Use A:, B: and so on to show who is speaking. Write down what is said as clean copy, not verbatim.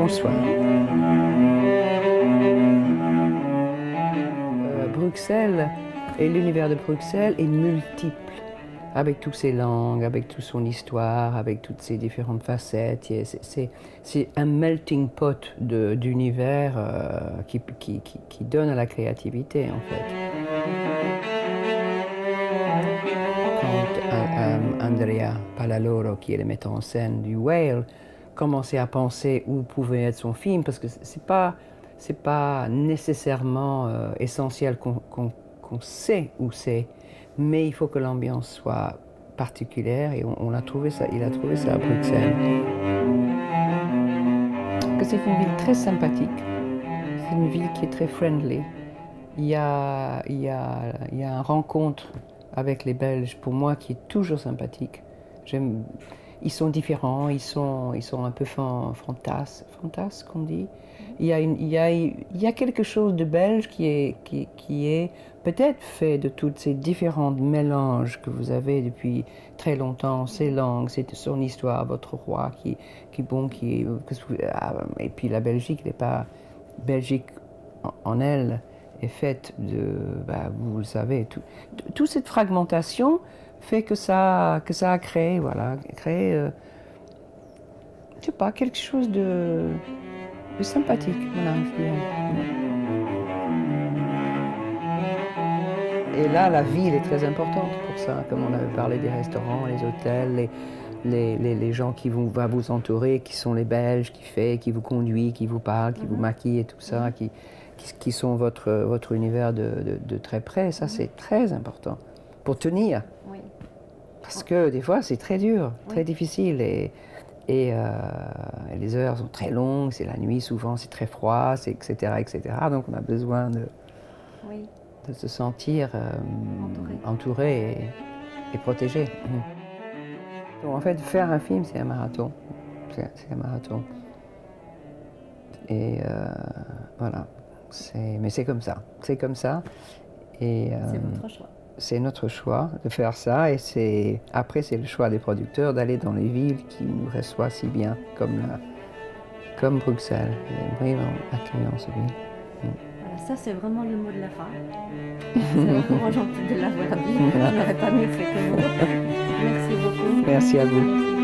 A: Bonsoir. Bruxelles et l'univers de Bruxelles est multiple, avec toutes ses langues, avec toute son histoire, avec toutes ses différentes facettes. C'est un melting pot d'univers qui donne à la créativité, en fait. Quand Andrea Pallaloro, qui est le metteur en scène du Whale, commençait à penser où pouvait être son film, parce que c'est pas nécessairement essentiel qu'on sait où c'est, mais il faut que l'ambiance soit particulière et on a trouvé ça, il a trouvé ça à Bruxelles. Que c'est une ville très sympathique, c'est une ville qui est très friendly. Il y a une rencontre avec les Belges, pour moi, qui est toujours sympathique. Ils sont différents, ils sont un peu fantasques, qu'on dit. Il y a quelque chose de belge qui est peut-être fait de tous ces différents mélanges que vous avez depuis très longtemps, ces langues, son histoire, votre roi et puis la Belgique n'est pas Belgique en elle est faite de, vous le savez, toute cette fragmentation fait que ça a créé, je sais pas, quelque chose de sympathique, voilà, je dirais. Et là, la ville est très importante pour ça, comme on avait parlé des restaurants, les hôtels, les gens qui vont vous entourer, qui sont les Belges, qui vous conduisent, qui vous parlent, qui vous maquillent et tout ça, qui sont votre univers de très près. Ça, c'est très important pour tenir.
B: Oui.
A: Parce que des fois, c'est très dur, très difficile. Et les heures sont très longues, c'est la nuit souvent, c'est très froid, etc., etc. Donc on a besoin de se sentir entouré et protégé. Donc, en fait, faire un film, c'est un marathon. C'est un marathon. Et voilà. Mais c'est comme ça. C'est comme ça. Et
B: c'est votre choix.
A: C'est notre choix de faire ça. Et après, c'est le choix des producteurs d'aller dans les villes qui nous reçoivent si bien, comme Bruxelles. C'est vraiment accueillant, cette ville.
B: Voilà, ça, c'est vraiment le mot de la fin. C'est vraiment gentil de l'avoir dit. Je n'aurais pas mieux fait que vous. Merci beaucoup.
A: Merci à vous.